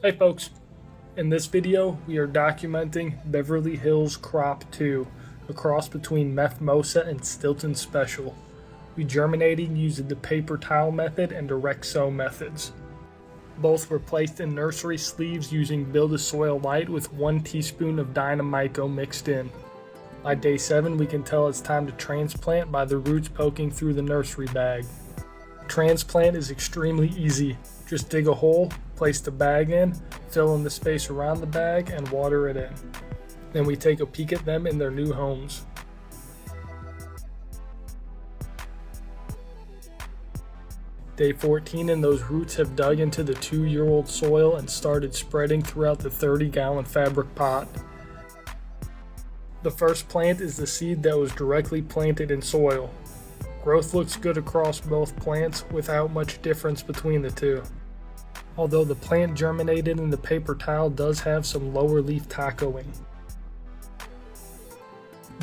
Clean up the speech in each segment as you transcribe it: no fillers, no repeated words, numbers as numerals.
Hey folks, in this video we are documenting Beverly Hills Crop II, a cross between Mimosa and Stilton Special. We germinated using the paper towel method and direct sow methods. Both were placed in nursery sleeves using Build-A-Soil Light with 1 teaspoon of Dynamico mixed in. By day 7 we can tell it's time to transplant by the roots poking through the nursery bag. Transplant is extremely easy. Just dig a hole, place the bag in, fill in the space around the bag, and water it in. Then we take a peek at them in their new homes. Day 14 and those roots have dug into the 2-year-old soil and started spreading throughout the 30-gallon fabric pot. The first plant is the seed that was directly planted in soil. Growth looks good across both plants without much difference between the two. Although the plant germinated in the paper towel does have some lower leaf tacoing.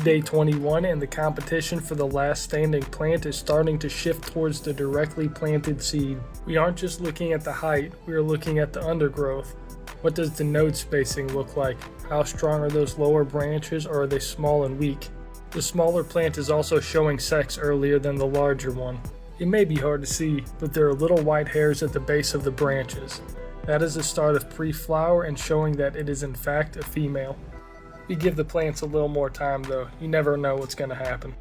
Day 21 and the competition for the last standing plant is starting to shift towards the directly planted seed. We aren't just looking at the height, we are looking at the undergrowth. What does the node spacing look like? How strong are those lower branches, or are they small and weak? The smaller plant is also showing sex earlier than the larger one. It may be hard to see, but there are little white hairs at the base of the branches. That is the start of pre-flower and showing that it is in fact a female. We give the plants a little more time though, you never know what's going to happen.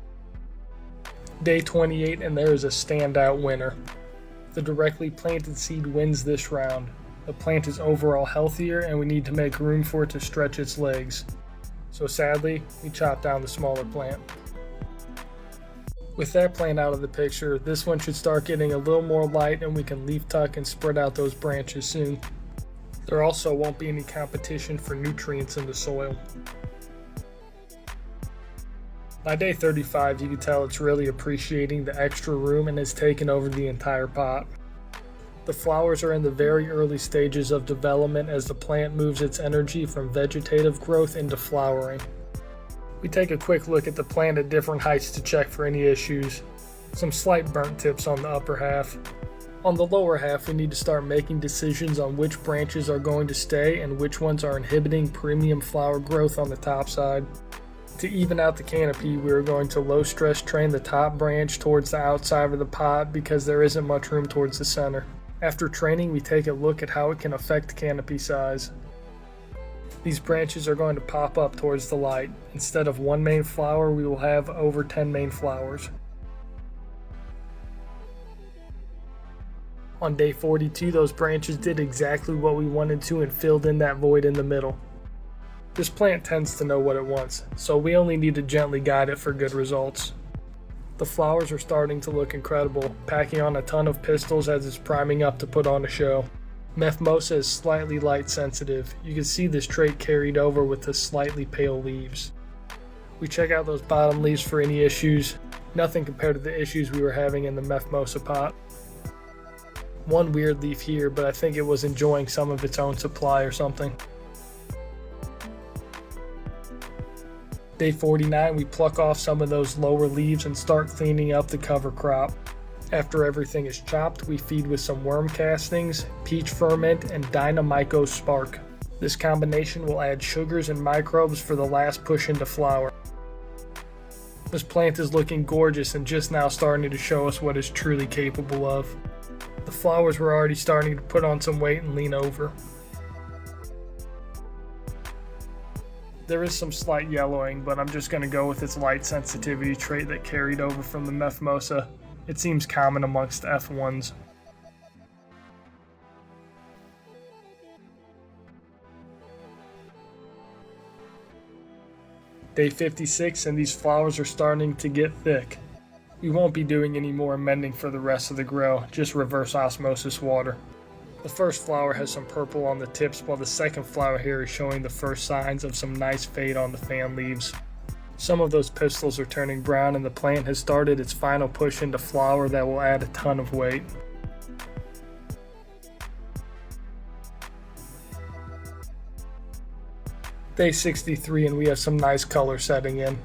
Day 28 and there is a standout winner. The directly planted seed wins this round. The plant is overall healthier and we need to make room for it to stretch its legs. So sadly, we chop down the smaller plant. With that plant out of the picture, this one should start getting a little more light and we can leaf tuck and spread out those branches soon. There also won't be any competition for nutrients in the soil. By day 35, you can tell it's really appreciating the extra room and has taken over the entire pot. The flowers are in the very early stages of development as the plant moves its energy from vegetative growth into flowering. We take a quick look at the plant at different heights to check for any issues. Some slight burnt tips on the upper half. On the lower half, we need to start making decisions on which branches are going to stay and which ones are inhibiting premium flower growth on the top side. To even out the canopy, we are going to low stress train the top branch towards the outside of the pot because there isn't much room towards the center. After training, we take a look at how it can affect canopy size. These branches are going to pop up towards the light. Instead of 1 main flower, we will have over 10 main flowers. On day 42, those branches did exactly what we wanted to and filled in that void in the middle. This plant tends to know what it wants, so we only need to gently guide it for good results. The flowers are starting to look incredible, packing on a ton of pistils as it's priming up to put on a show. Mephisto is slightly light sensitive. You can see this trait carried over with the slightly pale leaves. We check out those bottom leaves for any issues. Nothing compared to the issues we were having in the Mephisto pot. One weird leaf here, but I think it was enjoying some of its own supply or something. Day 49, we pluck off some of those lower leaves and start cleaning up the cover crop. After everything is chopped, we feed with some worm castings, peach ferment, and Dynamico spark. This combination will add sugars and microbes for the last push into flower. This plant is looking gorgeous and just now starting to show us what it's truly capable of. The flowers were already starting to put on some weight and lean over. There is some slight yellowing, but I'm just going to go with its light sensitivity trait that carried over from the Mephisto. It seems common amongst F1s. Day 56 and these flowers are starting to get thick. We won't be doing any more amending for the rest of the grow, just reverse osmosis water. The first flower has some purple on the tips while the second flower here is showing the first signs of some nice fade on the fan leaves. Some of those pistils are turning brown and the plant has started its final push into flower that will add a ton of weight. Day 63 and we have some nice color setting in.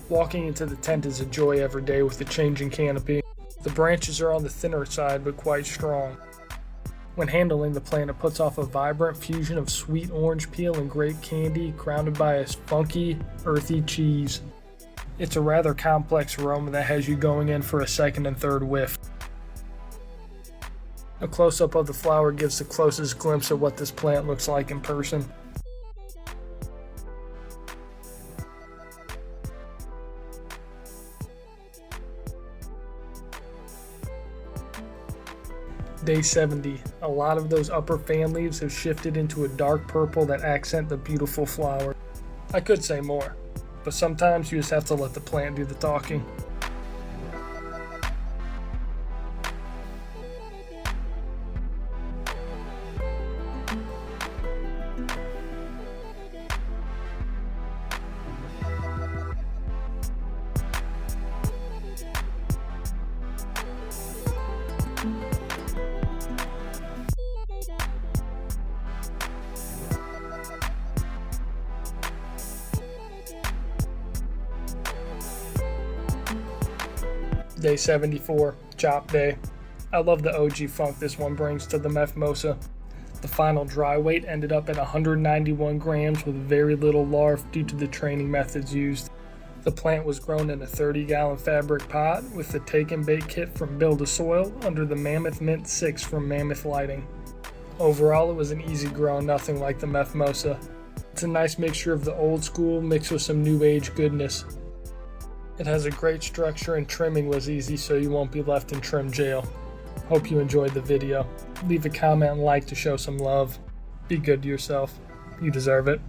Walking into the tent is a joy every day with the changing canopy. The branches are on the thinner side but quite strong. When handling the plant, it puts off a vibrant fusion of sweet orange peel and grape candy, grounded by a funky, earthy cheese. It's a rather complex aroma that has you going in for a second and third whiff. A close-up of the flower gives the closest glimpse of what this plant looks like in person. Day 70. A lot of those upper fan leaves have shifted into a dark purple that accent the beautiful flower. I could say more, but sometimes you just have to let the plant do the talking. Day 74, chop day. I love the OG funk this one brings to the Mephisto. The final dry weight ended up at 191 grams with very little larvae due to the training methods used. The plant was grown in a 30-gallon fabric pot with the take and bake kit from Build a Soil under the Mammoth Mint 6 from Mammoth Lighting. Overall, it was an easy grow, nothing like the Mephisto. It's a nice mixture of the old school mixed with some new age goodness. It has a great structure and trimming was easy, so you won't be left in trim jail. Hope you enjoyed the video. Leave a comment and like to show some love. Be good to yourself. You deserve it.